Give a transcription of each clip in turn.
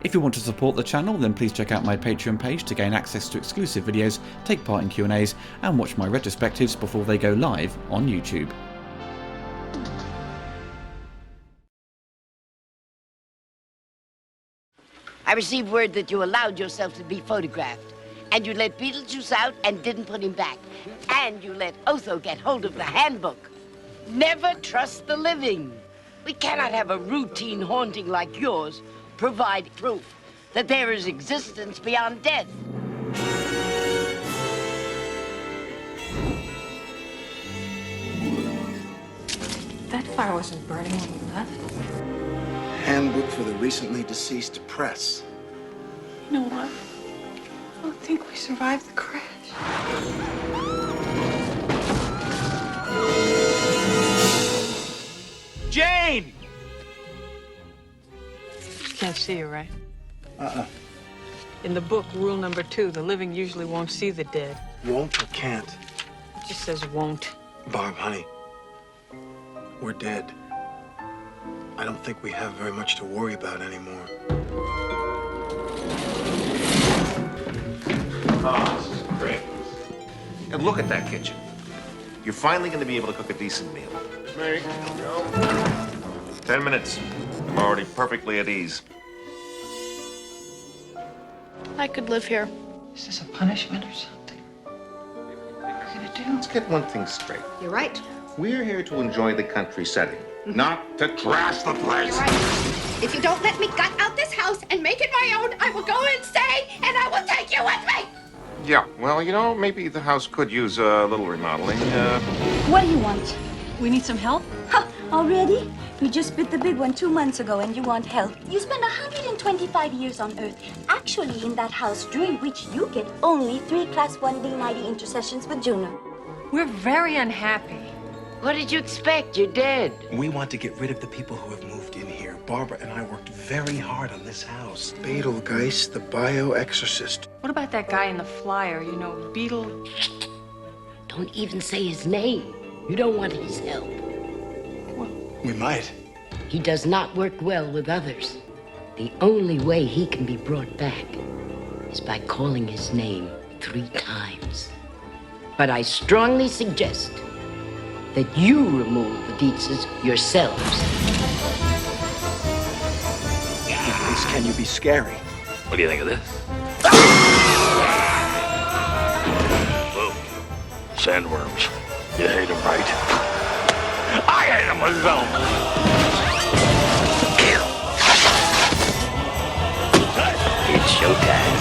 If you want to support the channel, then please check out my Patreon page to gain access to exclusive videos, take part in Q&As, and watch my retrospectives before they go live on YouTube. I received word that you allowed yourself to be photographed, and you let Beetlejuice out and didn't put him back, and you let Otho get hold of the handbook. Never trust the living. We cannot have a routine haunting like yours provide proof that there is existence beyond death. That fire wasn't burning when you left. Handbook for the recently deceased press. You know what? I don't think we survived the crash. Jane! Can't see you, right? In the book, rule number 2, the living usually won't see the dead. Won't or can't? It just says won't. Barb, honey, we're dead. I don't think we have very much to worry about anymore. Oh, this is great. And look at that kitchen. You're finally going to be able to cook a decent meal. Me? Go. 10 minutes. I'm already perfectly at ease. I could live here. Is this a punishment or something? What are you gonna do? Let's get one thing straight. You're right. We're here to enjoy the country setting, not to trash the place. You're right. If you don't let me gut out this house and make it my own, I will go and stay, and I will take you with me. Yeah, well, you know, maybe the house could use a little remodeling. What do you want? We need some help? Huh, already? We just bit the big one 2 months ago and you want help. You spent 125 years on Earth, actually in that house, during which you get only 3 Class 1D 90 intercessions with Juno. We're very unhappy. What did you expect? You're dead. We want to get rid of the people who have moved in here. Barbara and I worked very hard on this house. Beetlejuice, the bio-exorcist. What about that guy in the flyer, you know, Beetle? Don't even say his name. You don't want his help. We might. He does not work well with others. The only way he can be brought back is by calling his name 3 times. But I strongly suggest that you remove the Dietzes yourselves. At least can you be scary? What do you think of this? Whoa. Sandworms. You hate them, right? I hate them myself. It's showtime.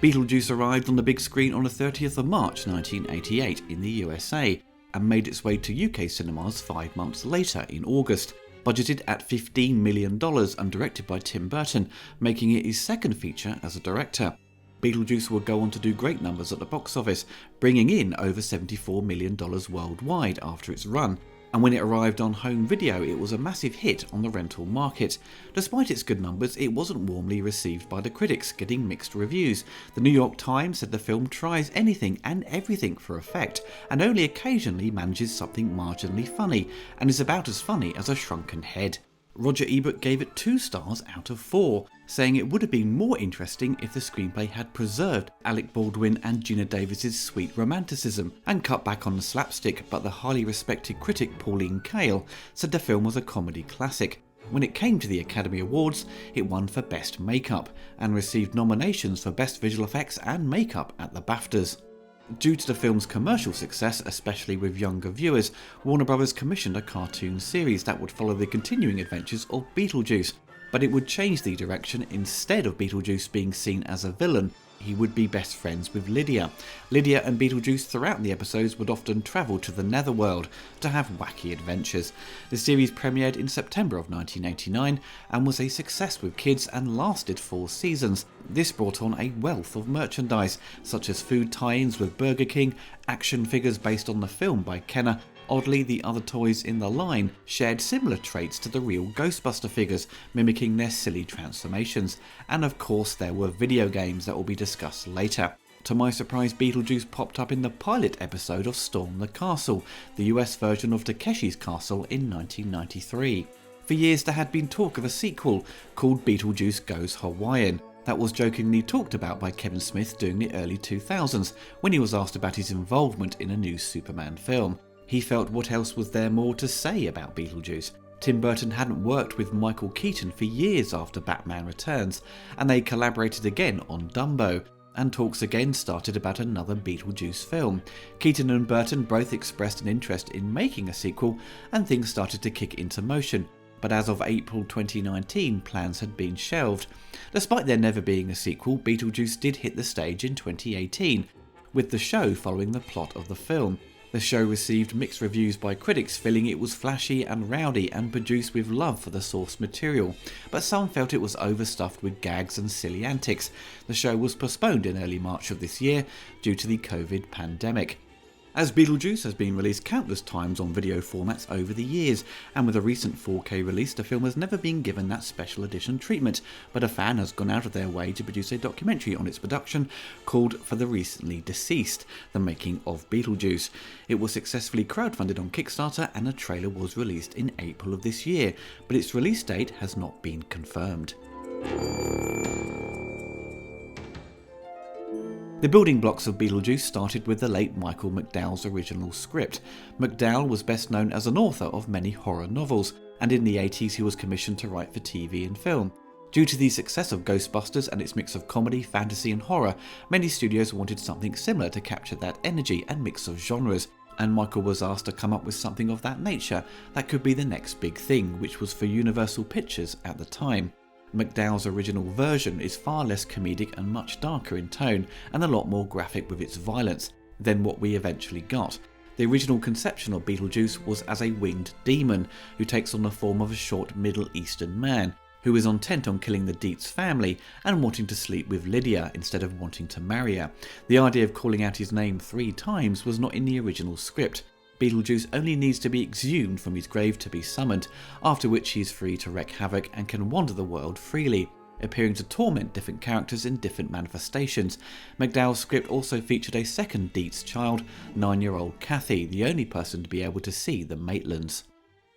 Beetlejuice arrived on the big screen on the 30th of March 1988 in the USA and made its way to UK cinemas 5 months later in August. Budgeted at $15 million and directed by Tim Burton, making it his second feature as a director. Beetlejuice would go on to do great numbers at the box office, bringing in over $74 million worldwide after its run, and when it arrived on home video it was a massive hit on the rental market. Despite its good numbers, it wasn't warmly received by the critics, getting mixed reviews. The New York Times said the film tries anything and everything for effect, and only occasionally manages something marginally funny, and is about as funny as a shrunken head. Roger Ebert gave it 2 stars out of 4, saying it would have been more interesting if the screenplay had preserved Alec Baldwin and Gina Davis's sweet romanticism and cut back on the slapstick, but the highly respected critic Pauline Kael said the film was a comedy classic. When it came to the Academy Awards, it won for Best Makeup and received nominations for Best Visual Effects and Makeup at the BAFTAs. Due to the film's commercial success, especially with younger viewers, Warner Bros. Commissioned a cartoon series that would follow the continuing adventures of Beetlejuice, but it would change the direction. Instead of Beetlejuice being seen as a villain, he would be best friends with Lydia. Lydia and Beetlejuice throughout the episodes would often travel to the netherworld to have wacky adventures. The series premiered in September of 1989 and was a success with kids and lasted 4 seasons. This brought on a wealth of merchandise, such as food tie-ins with Burger King, action figures based on the film by Kenner. Oddly, the other toys in the line shared similar traits to the real Ghostbuster figures, mimicking their silly transformations. And of course there were video games that will be discussed later. To my surprise, Beetlejuice popped up in the pilot episode of Storm the Castle, the US version of Takeshi's Castle in 1993. For years there had been talk of a sequel called Beetlejuice Goes Hawaiian that was jokingly talked about by Kevin Smith during the early 2000s when he was asked about his involvement in a new Superman film. He felt what else was there more to say about Beetlejuice? Tim Burton hadn't worked with Michael Keaton for years after Batman Returns, and they collaborated again on Dumbo, and talks again started about another Beetlejuice film. Keaton and Burton both expressed an interest in making a sequel, and things started to kick into motion. But as of April 2019, plans had been shelved. Despite there never being a sequel, Beetlejuice did hit the stage in 2018, with the show following the plot of the film. The show received mixed reviews by critics, feeling it was flashy and rowdy and produced with love for the source material, but some felt it was overstuffed with gags and silly antics. The show was postponed in early March of this year due to the COVID pandemic. As Beetlejuice has been released countless times on video formats over the years, and with a recent 4K release, the film has never been given that special edition treatment, but a fan has gone out of their way to produce a documentary on its production called For the Recently Deceased, The Making of Beetlejuice. It was successfully crowdfunded on Kickstarter and a trailer was released in April of this year, but its release date has not been confirmed. The building blocks of Beetlejuice started with the late Michael McDowell's original script. McDowell was best known as an author of many horror novels, and in the 80s he was commissioned to write for TV and film. Due to the success of Ghostbusters and its mix of comedy, fantasy and horror, many studios wanted something similar to capture that energy and mix of genres, and Michael was asked to come up with something of that nature that could be the next big thing, which was for Universal Pictures at the time. McDowell's original version is far less comedic and much darker in tone, and a lot more graphic with its violence than what we eventually got. The original conception of Beetlejuice was as a winged demon who takes on the form of a short Middle Eastern man who is intent on killing the Dietz family and wanting to sleep with Lydia instead of wanting to marry her. The idea of calling out his name 3 times was not in the original script. Beetlejuice only needs to be exhumed from his grave to be summoned, after which he is free to wreak havoc and can wander the world freely, appearing to torment different characters in different manifestations. McDowell's script also featured a second Dietz child, 9-year-old Kathy, the only person to be able to see the Maitlands.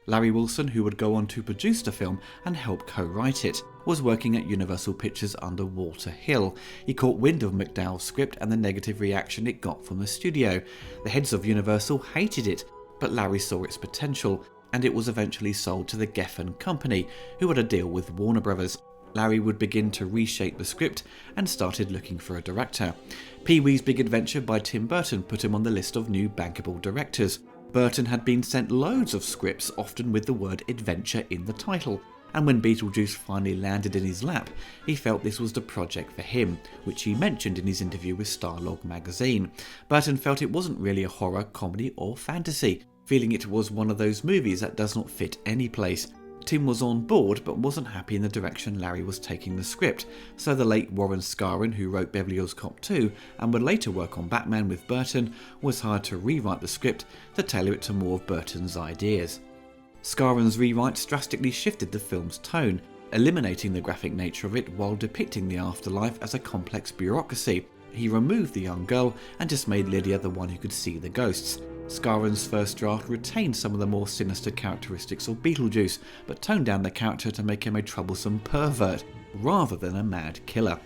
Larry Wilson, who would go on to produce the film and help co-write it, was working at Universal Pictures under Walter Hill. He caught wind of McDowell's script and the negative reaction it got from the studio. The heads of Universal hated it, but Larry saw its potential, and it was eventually sold to the Geffen Company, who had a deal with Warner Brothers. Larry would begin to reshape the script and started looking for a director. Pee-wee's Big Adventure by Tim Burton put him on the list of new bankable directors. Burton had been sent loads of scripts, often with the word adventure in the title, and when Beetlejuice finally landed in his lap, he felt this was the project for him, which he mentioned in his interview with Starlog magazine. Burton felt it wasn't really a horror, comedy or fantasy, feeling it was one of those movies that does not fit any place. Tim was on board but wasn't happy in the direction Larry was taking the script, so the late Warren Scarron, who wrote Beverly Hills Cop 2 and would later work on Batman with Burton, was hired to rewrite the script to tailor it to more of Burton's ideas. Scarron's rewrites drastically shifted the film's tone, eliminating the graphic nature of it while depicting the afterlife as a complex bureaucracy. He removed the young girl and just made Lydia the one who could see the ghosts. Scarron's first draft retained some of the more sinister characteristics of Beetlejuice, but toned down the character to make him a troublesome pervert, rather than a mad killer.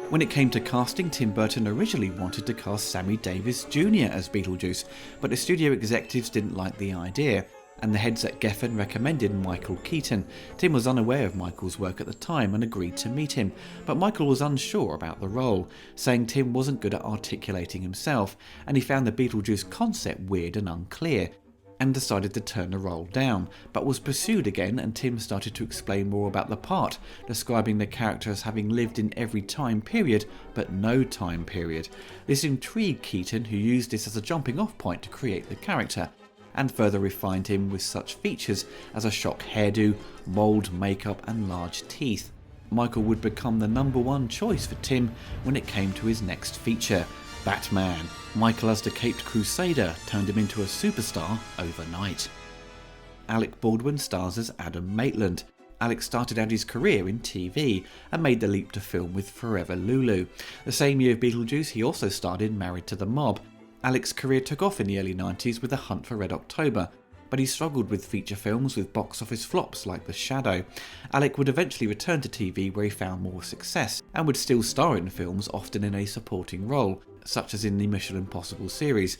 When it came to casting, Tim Burton originally wanted to cast Sammy Davis Jr. as Beetlejuice, but the studio executives didn't like the idea, and the heads at Geffen recommended Michael Keaton. Tim was unaware of Michael's work at the time and agreed to meet him, but Michael was unsure about the role, saying Tim wasn't good at articulating himself, and he found the Beetlejuice concept weird and unclear, and decided to turn the role down, but was pursued again, and Tim started to explain more about the part, describing the character as having lived in every time period, but no time period. This intrigued Keaton, who used this as a jumping off point to create the character, and further refined him with such features as a shock hairdo, mould makeup and large teeth. Michael would become the #1 choice for Tim when it came to his next feature, Batman. Michael as the Caped Crusader turned him into a superstar overnight. Alec Baldwin stars as Adam Maitland. Alex started out his career in TV and made the leap to film with Forever Lulu. The same year of Beetlejuice, he also starred in Married to the Mob. Alex's career took off in the early 90s with The Hunt for Red October, but he struggled with feature films with box office flops like The Shadow. Alec would eventually return to TV where he found more success, and would still star in films, often in a supporting role, such as in the Mission Impossible series.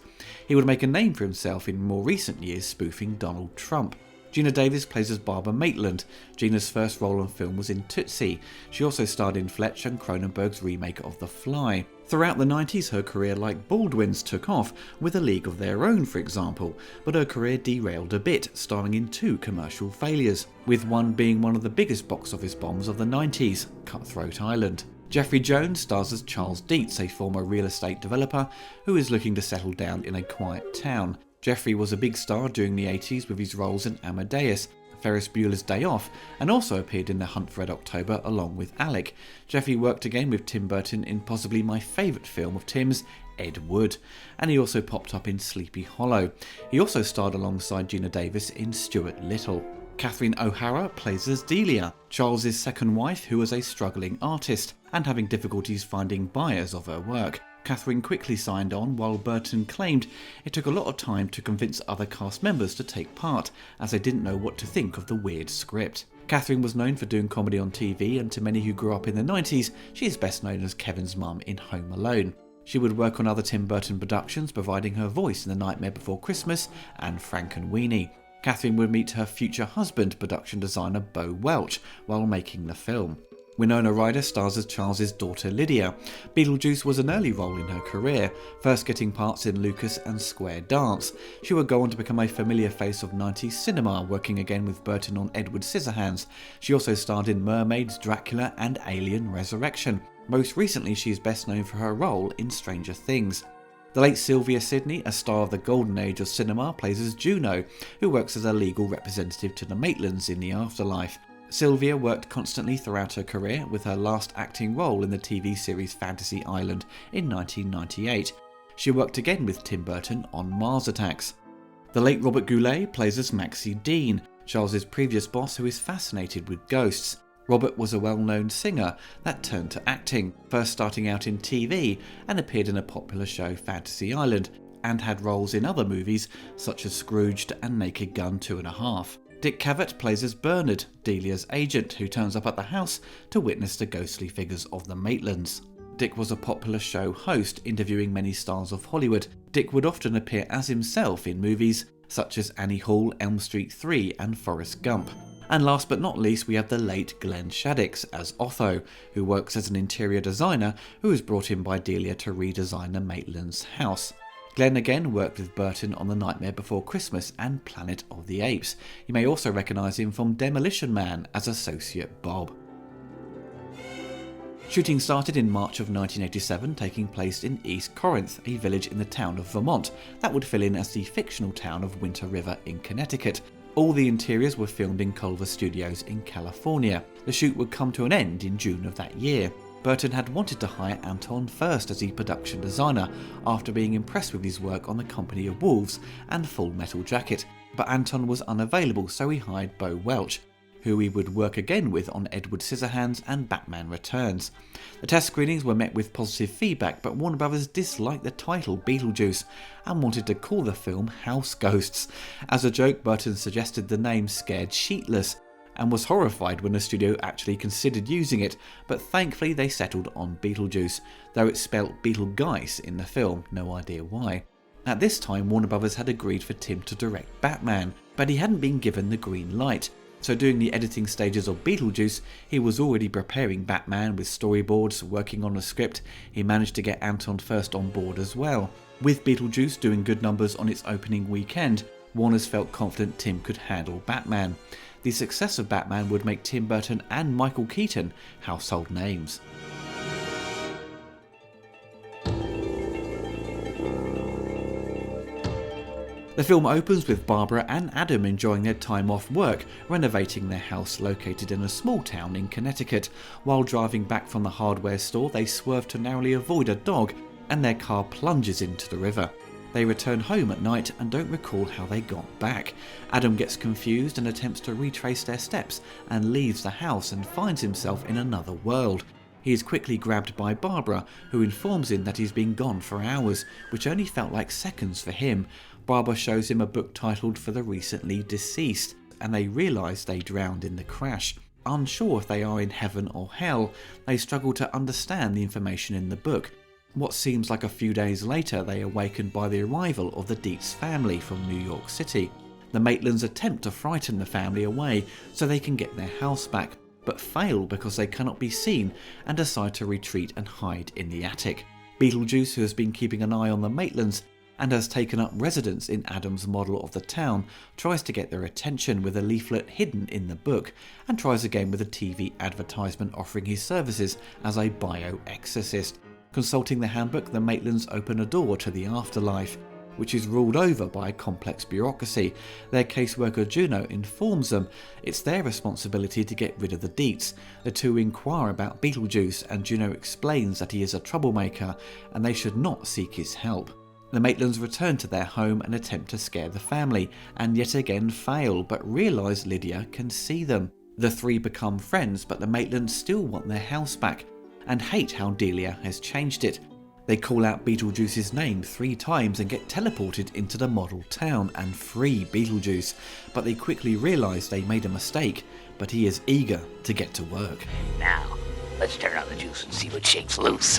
He would make a name for himself in more recent years spoofing Donald Trump. Geena Davis plays as Barbara Maitland. Gina's first role on film was in Tootsie. She also starred in Fletch and Cronenberg's remake of The Fly. Throughout the 90s, her career, like Baldwin's, took off, with A League of Their Own for example, but her career derailed a bit, starring in 2 commercial failures, with one being one of the biggest box office bombs of the 90s, Cutthroat Island. Jeffrey Jones stars as Charles Dietz, a former real estate developer who is looking to settle down in a quiet town. Jeffrey was a big star during the 80s with his roles in Amadeus, Ferris Bueller's Day Off, and also appeared in The Hunt for Red October along with Alec. Jeffrey worked again with Tim Burton in possibly my favourite film of Tim's, Ed Wood, and he also popped up in Sleepy Hollow. He also starred alongside Geena Davis in Stuart Little. Catherine O'Hara plays as Delia, Charles's second wife, who was a struggling artist and having difficulties finding buyers of her work. Catherine quickly signed on, while Burton claimed it took a lot of time to convince other cast members to take part, as they didn't know what to think of the weird script. Catherine was known for doing comedy on TV, and to many who grew up in the 90s, she is best known as Kevin's mum in Home Alone. She would work on other Tim Burton productions, providing her voice in The Nightmare Before Christmas and Frankenweenie. Catherine would meet her future husband, production designer Bo Welch, while making the film. Winona Ryder stars as Charles's daughter Lydia. Beetlejuice was an early role in her career, first getting parts in Lucas and Square Dance. She would go on to become a familiar face of 90s cinema, working again with Burton on Edward Scissorhands. She also starred in Mermaids, Dracula and Alien Resurrection. Most recently, she is best known for her role in Stranger Things. The late Sylvia Sidney, a star of the golden age of cinema, plays as Juno, who works as a legal representative to the Maitlands in the afterlife. Sylvia worked constantly throughout her career, with her last acting role in the TV series Fantasy Island in 1998. She worked again with Tim Burton on Mars Attacks. The late Robert Goulet plays as Maxie Dean, Charles's previous boss who is fascinated with ghosts. Robert was a well-known singer that turned to acting, first starting out in TV and appeared in a popular show Fantasy Island, and had roles in other movies such as Scrooged and Naked Gun 2.5. Dick Cavett plays as Bernard, Delia's agent, who turns up at the house to witness the ghostly figures of the Maitlands. Dick was a popular show host, interviewing many stars of Hollywood. Dick would often appear as himself in movies such as Annie Hall, Elm Street 3 and Forrest Gump. And last but not least, we have the late Glenn Shaddix as Otho, who works as an interior designer who was brought in by Delia to redesign the Maitlands' house. Glenn again worked with Burton on The Nightmare Before Christmas and Planet of the Apes. You may also recognise him from Demolition Man as Associate Bob. Shooting started in March of 1987, taking place in East Corinth, a village in the town of Vermont that would fill in as the fictional town of Winter River in Connecticut. All the interiors were filmed in Culver Studios in California. The shoot would come to an end in June of that year. Burton had wanted to hire Anton first as the production designer after being impressed with his work on The Company of Wolves and Full Metal Jacket, but Anton was unavailable, so he hired Bo Welch, who he would work again with on Edward Scissorhands and Batman Returns. The test screenings were met with positive feedback, but Warner Brothers disliked the title Beetlejuice and wanted to call the film House Ghosts. As a joke, Burton suggested the name Scared Sheetless, and was horrified when the studio actually considered using it, but thankfully they settled on Beetlejuice, though it's spelt Beetlegeist in the film, no idea why. At this time, Warner Brothers had agreed for Tim to direct Batman, but he hadn't been given the green light, so during the editing stages of Beetlejuice, he was already preparing Batman with storyboards, working on a script. He managed to get Anton first on board as well. With Beetlejuice doing good numbers on its opening weekend, Warner's felt confident Tim could handle Batman. The success of Batman would make Tim Burton and Michael Keaton household names. The film opens with Barbara and Adam enjoying their time off work, renovating their house located in a small town in Connecticut. While driving back from the hardware store, they swerve to narrowly avoid a dog and their car plunges into the river. They return home at night and don't recall how they got back. Adam gets confused and attempts to retrace their steps and leaves the house and finds himself in another world. He is quickly grabbed by Barbara, who informs him that he's been gone for hours, which only felt like seconds for him. Barbara shows him a book titled For the Recently Deceased, and they realise they drowned in the crash. Unsure if they are in heaven or hell, they struggle to understand the information in the book. What seems like a few days later, they are awakened by the arrival of the Dietz family from New York City. The Maitlands attempt to frighten the family away so they can get their house back, but fail because they cannot be seen and decide to retreat and hide in the attic. Beetlejuice, who has been keeping an eye on the Maitlands and has taken up residence in Adam's model of the town, tries to get their attention with a leaflet hidden in the book, and tries again with a TV advertisement offering his services as a bioexorcist. Consulting the handbook, the Maitlands open a door to the afterlife, which is ruled over by a complex bureaucracy. Their caseworker Juno informs them it's their responsibility to get rid of the Dietz. The two inquire about Beetlejuice, and Juno explains that he is a troublemaker and they should not seek his help. The Maitlands return to their home and attempt to scare the family, and yet again fail, but realise Lydia can see them. The three become friends, but the Maitlands still want their house back and hate how Delia has changed it. They call out Beetlejuice's name 3 times and get teleported into the model town and free Beetlejuice, but they quickly realise they made a mistake, but he is eager to get to work. Now, let's turn on the juice and see what shakes loose.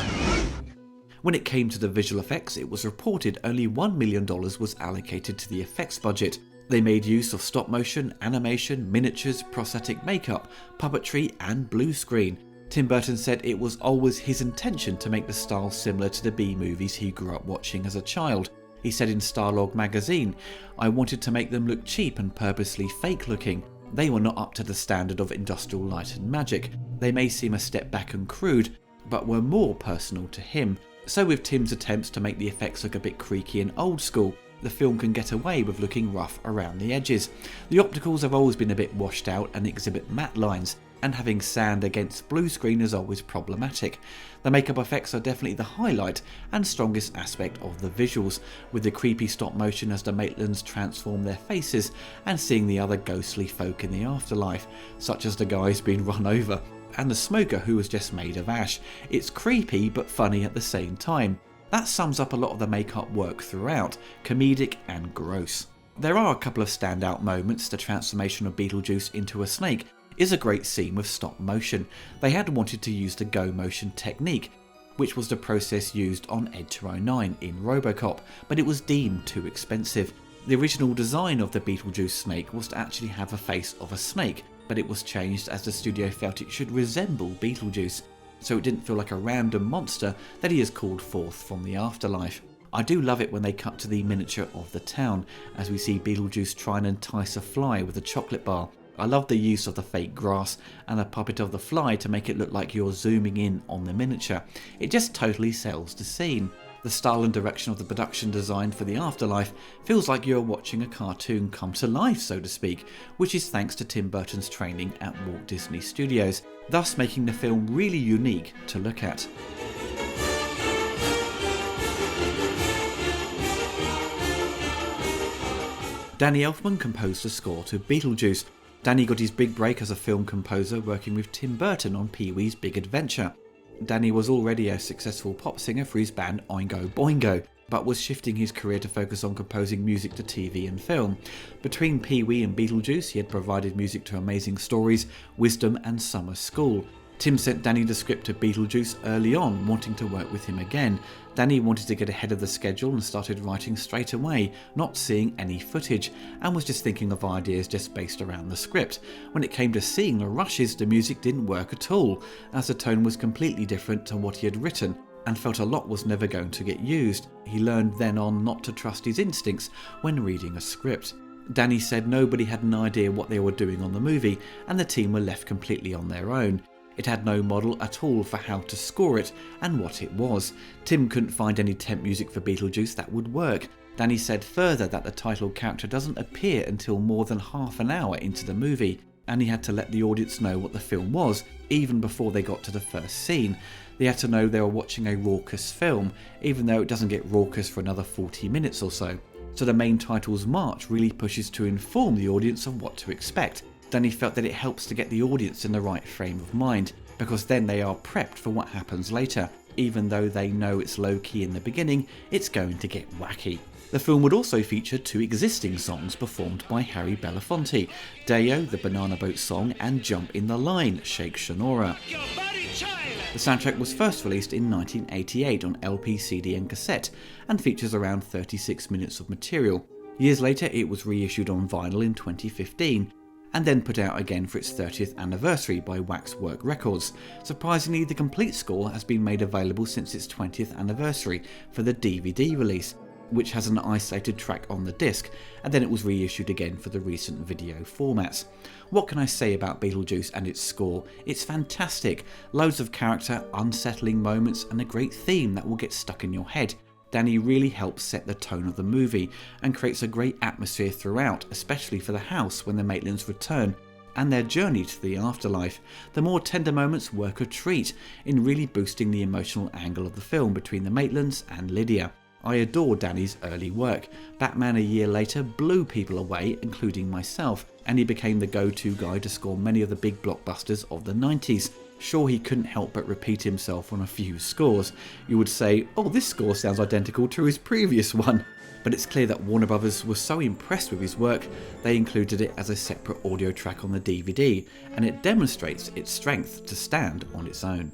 When it came to the visual effects, it was reported only $1 million was allocated to the effects budget. They made use of stop motion, animation, miniatures, prosthetic makeup, puppetry and blue screen. Tim Burton said it was always his intention to make the style similar to the B-movies he grew up watching as a child. He said in Starlog magazine, "I wanted to make them look cheap and purposely fake looking. They were not up to the standard of industrial light and magic. They may seem a step back and crude, but were more personal to him." So with Tim's attempts to make the effects look a bit creaky and old school, the film can get away with looking rough around the edges. The opticals have always been a bit washed out and exhibit matte lines, and having sand against blue screen is always problematic. The makeup effects are definitely the highlight and strongest aspect of the visuals, with the creepy stop motion as the Maitlands transform their faces and seeing the other ghostly folk in the afterlife, such as the guys being run over, and the smoker who was just made of ash. It's creepy but funny at the same time. That sums up a lot of the makeup work throughout, comedic and gross. There are a couple of standout moments. The transformation of Beetlejuice into a snake is a great scene with stop motion. They had wanted to use the go motion technique, which was the process used on Ed 209 in RoboCop, but it was deemed too expensive. The original design of the Beetlejuice snake was to actually have a face of a snake, but it was changed as the studio felt it should resemble Beetlejuice, so it didn't feel like a random monster that he has called forth from the afterlife. I do love it when they cut to the miniature of the town, as we see Beetlejuice try and entice a fly with a chocolate bar. I love the use of the fake grass and the puppet of the fly to make it look like you're zooming in on the miniature. It just totally sells the scene. The style and direction of the production design for the afterlife feels like you're watching a cartoon come to life, so to speak, which is thanks to Tim Burton's training at Walt Disney Studios, thus making the film really unique to look at. Danny Elfman composed the score to Beetlejuice. Danny got his big break as a film composer working with Tim Burton on Pee-wee's Big Adventure. Danny was already a successful pop singer for his band Oingo Boingo, but was shifting his career to focus on composing music to TV and film. Between Pee-wee and Beetlejuice, he had provided music to Amazing Stories, Wisdom and Summer School. Tim sent Danny the script to Beetlejuice early on, wanting to work with him again. Danny wanted to get ahead of the schedule and started writing straight away, not seeing any footage, and was just thinking of ideas just based around the script. When it came to seeing the rushes, the music didn't work at all, as the tone was completely different to what he had written, and felt a lot was never going to get used. He learned then on not to trust his instincts when reading a script. Danny said nobody had an idea what they were doing on the movie, and the team were left completely on their own. It had no model at all for how to score it and what it was. Tim couldn't find any temp music for Beetlejuice that would work. Danny said further that the title character doesn't appear until more than half an hour into the movie. and he had to let the audience know what the film was, even before they got to the first scene. They had to know they were watching a raucous film, even though it doesn't get raucous for another 40 minutes or so. So the main title's march really pushes to inform the audience of what to expect. Danny felt that it helps to get the audience in the right frame of mind, because then they are prepped for what happens later. Even though they know it's low-key in the beginning, it's going to get wacky. The film would also feature 2 existing songs performed by Harry Belafonte, Deo, the Banana Boat song, and Jump in the Line, Shake Shonora. The soundtrack was first released in 1988 on LP, CD and cassette, and features around 36 minutes of material. Years later it was reissued on vinyl in 2015, and then put out again for its 30th anniversary by Waxwork Records. Surprisingly, the complete score has been made available since its 20th anniversary for the DVD release, which has an isolated track on the disc, and then it was reissued again for the recent video formats. What can I say about Beetlejuice and its score? It's fantastic. Loads of character, unsettling moments, and a great theme that will get stuck in your head. Danny really helps set the tone of the movie and creates a great atmosphere throughout, especially for the house when the Maitlands return and their journey to the afterlife. The more tender moments work a treat in really boosting the emotional angle of the film between the Maitlands and Lydia. I adore Danny's early work. Batman a year later blew people away, including myself, and he became the go-to guy to score many of the big blockbusters of the 90s. Sure, he couldn't help but repeat himself on a few scores. You would say, oh, this score sounds identical to his previous one. But it's clear that Warner Brothers was so impressed with his work, they included it as a separate audio track on the DVD, and it demonstrates its strength to stand on its own.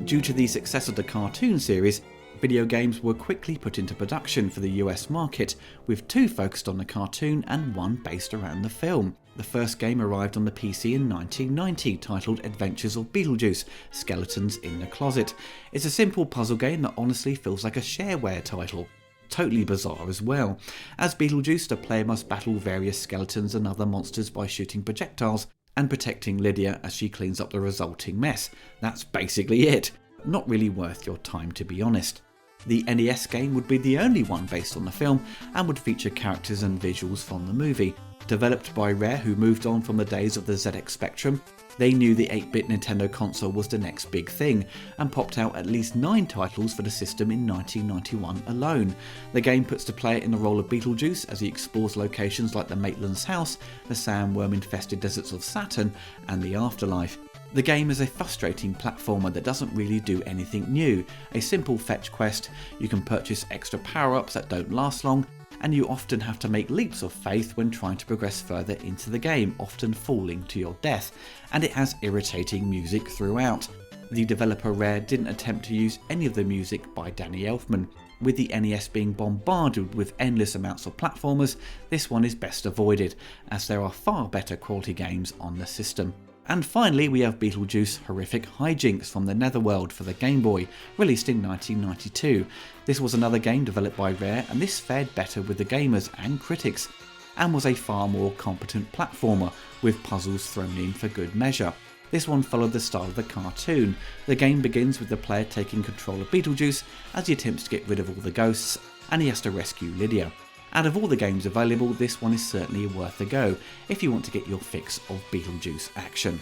Due to the success of the cartoon series, video games were quickly put into production for the US market, with 2 focused on the cartoon and 1 based around the film. The first game arrived on the PC in 1990, titled Adventures of Beetlejuice: Skeletons in the Closet. It's a simple puzzle game that honestly feels like a shareware title. Totally bizarre as well. As Beetlejuice, the player must battle various skeletons and other monsters by shooting projectiles and protecting Lydia as she cleans up the resulting mess. That's basically it. Not really worth your time, to be honest. The NES game would be the only one based on the film and would feature characters and visuals from the movie. Developed by Rare, who moved on from the days of the ZX Spectrum, they knew the 8-bit Nintendo console was the next big thing, and popped out at least 9 titles for the system in 1991 alone. The game puts the player in the role of Beetlejuice as he explores locations like the Maitland's house, the sandworm-infested deserts of Saturn, and the afterlife. The game is a frustrating platformer that doesn't really do anything new. A simple fetch quest, you can purchase extra power-ups that don't last long, and you often have to make leaps of faith when trying to progress further into the game, often falling to your death, and it has irritating music throughout. The developer Rare didn't attempt to use any of the music by Danny Elfman. With the NES being bombarded with endless amounts of platformers, this one is best avoided, as there are far better quality games on the system. And finally, we have Beetlejuice Horrific Hijinks from the Netherworld for the Game Boy, released in 1992. This was another game developed by Rare, and this fared better with the gamers and critics, and was a far more competent platformer, with puzzles thrown in for good measure. This one followed the style of the cartoon. The game begins with the player taking control of Beetlejuice as he attempts to get rid of all the ghosts, and he has to rescue Lydia. Out of all the games available, this one is certainly worth a go if you want to get your fix of Beetlejuice action.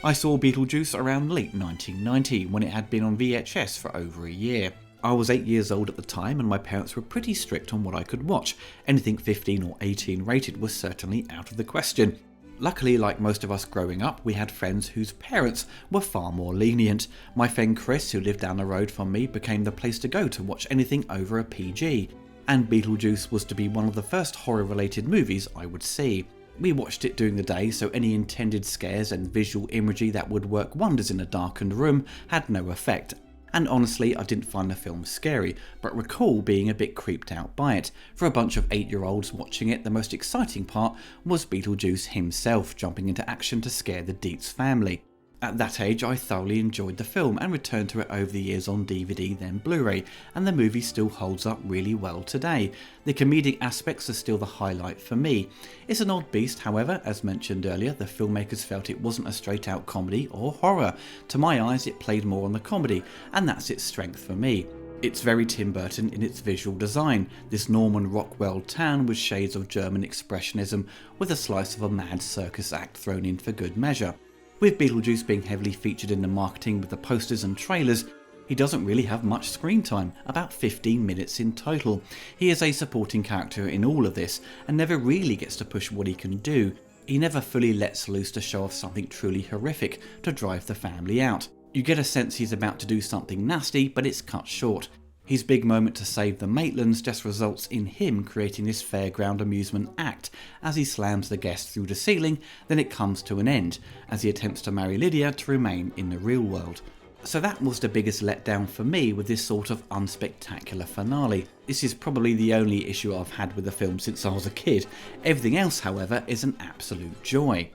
I saw Beetlejuice around late 1990 when it had been on VHS for over a year. I was 8 years old at the time and my parents were pretty strict on what I could watch. Anything 15 or 18 rated was certainly out of the question. Luckily, like most of us growing up, we had friends whose parents were far more lenient. My friend Chris, who lived down the road from me, became the place to go to watch anything over a PG, and Beetlejuice was to be one of the first horror-related movies I would see. We watched it during the day, so any intended scares and visual imagery that would work wonders in a darkened room had no effect. And honestly, I didn't find the film scary, but recall being a bit creeped out by it. For a bunch of 8-year-olds watching it, the most exciting part was Beetlejuice himself jumping into action to scare the Dietz family. At that age, I thoroughly enjoyed the film and returned to it over the years on DVD, then Blu-ray, and the movie still holds up really well today. The comedic aspects are still the highlight for me. It's an odd beast, however. As mentioned earlier, the filmmakers felt it wasn't a straight-out comedy or horror. To my eyes, it played more on the comedy, and that's its strength for me. It's very Tim Burton in its visual design, this Norman Rockwell town with shades of German expressionism, with a slice of a mad circus act thrown in for good measure. With Beetlejuice being heavily featured in the marketing with the posters and trailers, he doesn't really have much screen time, about 15 minutes in total. He is a supporting character in all of this, and never really gets to push what he can do. He never fully lets loose to show off something truly horrific to drive the family out. You get a sense he's about to do something nasty, but it's cut short. His big moment to save the Maitlands just results in him creating this fairground amusement act. As he slams the guest through the ceiling, then it comes to an end, as he attempts to marry Lydia to remain in the real world. So that was the biggest letdown for me with this sort of unspectacular finale. This is probably the only issue I've had with the film since I was a kid. Everything else, however, is an absolute joy.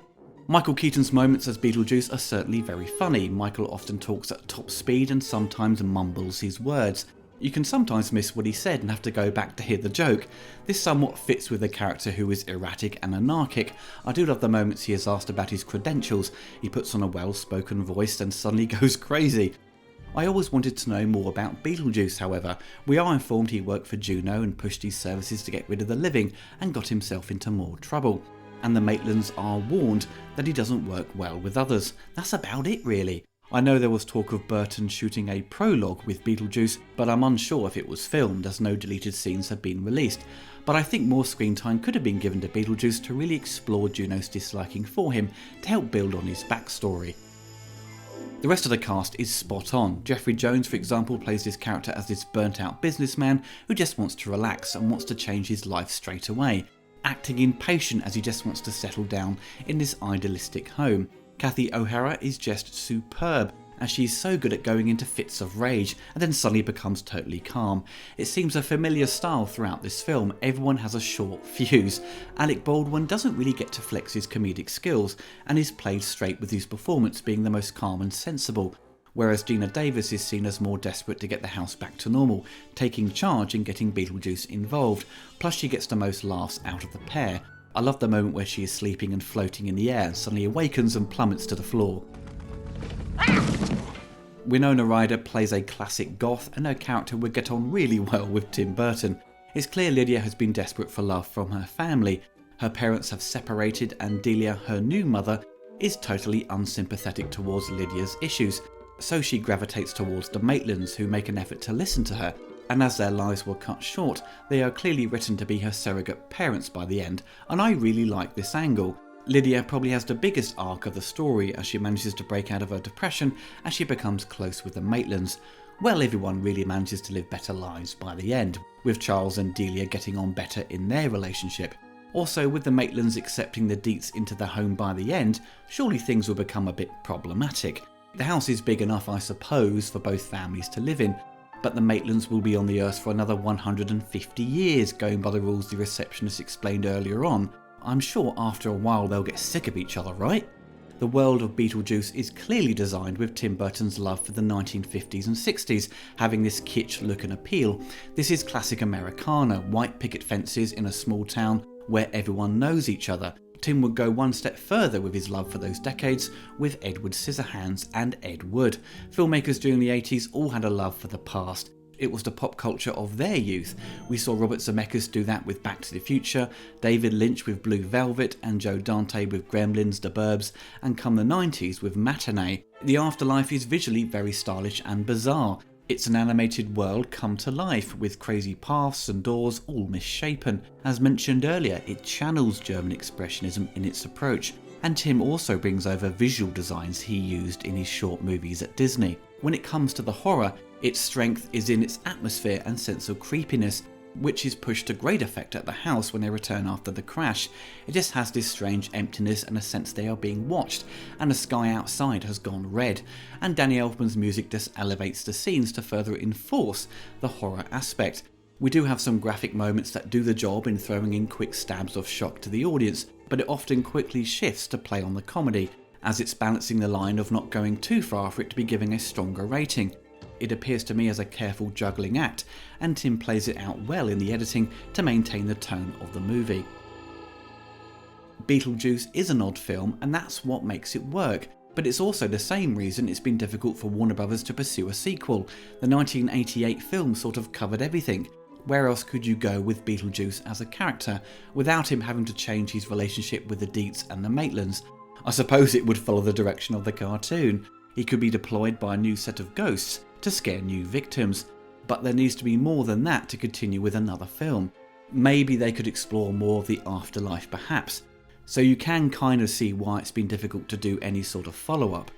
Michael Keaton's moments as Beetlejuice are certainly very funny. Michael often talks at top speed and sometimes mumbles his words. You can sometimes miss what he said and have to go back to hear the joke. This somewhat fits with a character who is erratic and anarchic. I do love the moments he is asked about his credentials. He puts on a well-spoken voice and suddenly goes crazy. I always wanted to know more about Beetlejuice, however. We are informed he worked for Juno and pushed his services to get rid of the living and got himself into more trouble. And the Maitlands are warned that he doesn't work well with others. That's about it, really. I know there was talk of Burton shooting a prologue with Beetlejuice, but I'm unsure if it was filmed, as no deleted scenes have been released. But I think more screen time could have been given to Beetlejuice to really explore Juno's disliking for him, to help build on his backstory. The rest of the cast is spot on. Jeffrey Jones, for example, plays this character as this burnt out businessman who just wants to relax and wants to change his life straight away, acting impatient as he just wants to settle down in this idealistic home. Kathy O'Hara is just superb, as she's so good at going into fits of rage and then suddenly becomes totally calm. It seems a familiar style throughout this film. Everyone has a short fuse. Alec Baldwin doesn't really get to flex his comedic skills and is played straight, with his performance being the most calm and sensible, whereas Gina Davis is seen as more desperate to get the house back to normal, taking charge and getting Beetlejuice involved. Plus she gets the most laughs out of the pair. I love the moment where she is sleeping and floating in the air and suddenly awakens and plummets to the floor. Winona Ryder plays a classic goth, and her character would get on really well with Tim Burton. It's clear Lydia has been desperate for love from her family. Her parents have separated, and Delia, her new mother, is totally unsympathetic towards Lydia's issues, so she gravitates towards the Maitlands, who make an effort to listen to her. And as their lives were cut short, they are clearly written to be her surrogate parents by the end, and I really like this angle. Lydia probably has the biggest arc of the story, as she manages to break out of her depression as she becomes close with the Maitlands. Well, everyone really manages to live better lives by the end, with Charles and Delia getting on better in their relationship. Also, with the Maitlands accepting the Deets into the home by the end, surely things will become a bit problematic. The house is big enough, I suppose, for both families to live in, but the Maitlands will be on the earth for another 150 years, going by the rules the receptionist explained earlier on. I'm sure after a while they'll get sick of each other, right? The world of Beetlejuice is clearly designed with Tim Burton's love for the 1950s and 60s, having this kitsch look and appeal. This is classic Americana, white picket fences in a small town where everyone knows each other. Tim would go one step further with his love for those decades with Edward Scissorhands and Ed Wood. Filmmakers during the 80s all had a love for the past. It was the pop culture of their youth. We saw Robert Zemeckis do that with Back to the Future, David Lynch with Blue Velvet, and Joe Dante with Gremlins, The Burbs, and come the 90s with Matinee. The afterlife is visually very stylish and bizarre. It's an animated world come to life, with crazy paths and doors all misshapen. As mentioned earlier, it channels German expressionism in its approach, and Tim also brings over visual designs he used in his short movies at Disney. When it comes to the horror, its strength is in its atmosphere and sense of creepiness, which is pushed to great effect at the house when they return after the crash. It just has this strange emptiness and a sense they are being watched, and the sky outside has gone red, and Danny Elfman's music just elevates the scenes to further enforce the horror aspect. We do have some graphic moments that do the job in throwing in quick stabs of shock to the audience, but it often quickly shifts to play on the comedy, as it's balancing the line of not going too far for it to be giving a stronger rating. It appears to me as a careful juggling act, and Tim plays it out well in the editing to maintain the tone of the movie. Beetlejuice is an odd film, and that's what makes it work, but it's also the same reason it's been difficult for Warner Brothers to pursue a sequel. The 1988 film sort of covered everything. Where else could you go with Beetlejuice as a character, without him having to change his relationship with the Deets and the Maitlands? I suppose it would follow the direction of the cartoon. He could be deployed by a new set of ghosts to scare new victims, but there needs to be more than that to continue with another film. Maybe they could explore more of the afterlife perhaps, so you can kind of see why it's been difficult to do any sort of follow-up.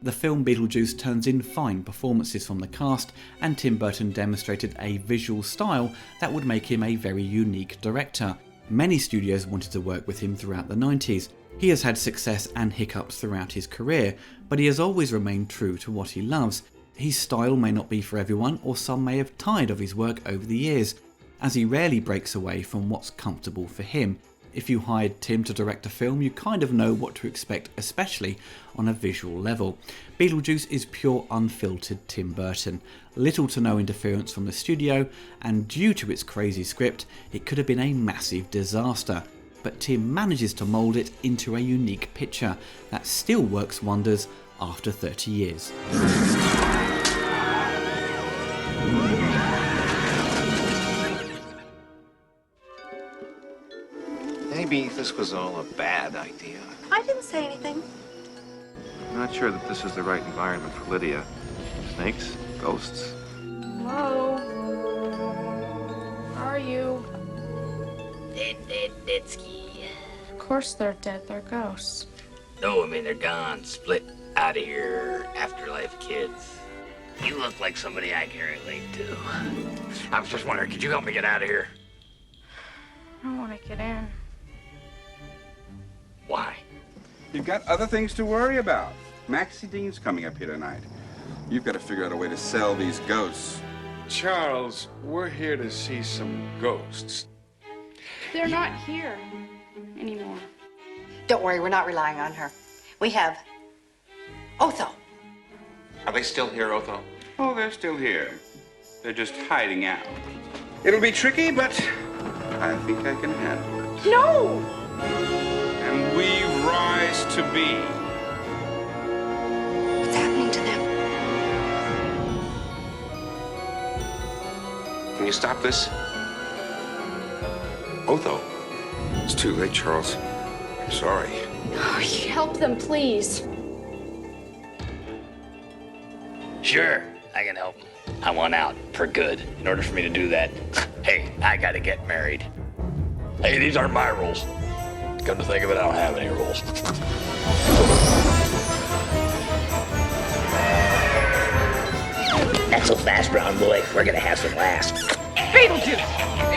The film Beetlejuice turns in fine performances from the cast, and Tim Burton demonstrated a visual style that would make him a very unique director. Many studios wanted to work with him throughout the 90s. He has had success and hiccups throughout his career, but he has always remained true to what he loves. His style may not be for everyone, or some may have tired of his work over the years, as he rarely breaks away from what's comfortable for him. If you hired Tim to direct a film, you kind of know what to expect, especially on a visual level. Beetlejuice is pure unfiltered Tim Burton. Little to no interference from the studio, and due to its crazy script, it could have been a massive disaster. But Tim manages to mould it into a unique picture that still works wonders after 30 years. Maybe this was all a bad idea. I didn't say anything. I'm not sure that this is the right environment for Lydia. Snakes? Ghosts? Hello? How are you? Dead ski. Of course they're dead. They're ghosts. No, I mean, they're gone. Split out of here. Afterlife kids. You look like somebody I can relate to. I was just wondering, could you help me get out of here? I don't want to get in. Why? You've got other things to worry about. Maxie Dean's coming up here tonight. You've got to figure out a way to sell these ghosts. Charles, we're here to see some ghosts. They're not here anymore. Don't worry, we're not relying on her. We have Otho. Are they still here, Otho? Oh, they're still here. They're just hiding out. It'll be tricky, but I think I can handle it. No! And we rise to be. What's happening to them? Can you stop this? Otho. It's too late, Charles. I'm sorry. Oh, help them, please. Sure, I can help. I want out for good. In order for me to do that, hey, I gotta get married. Hey, these aren't my rules. Come to think of it, I don't have any rules. Not so fast, brown boy. We're gonna have some laughs. Beetlejuice!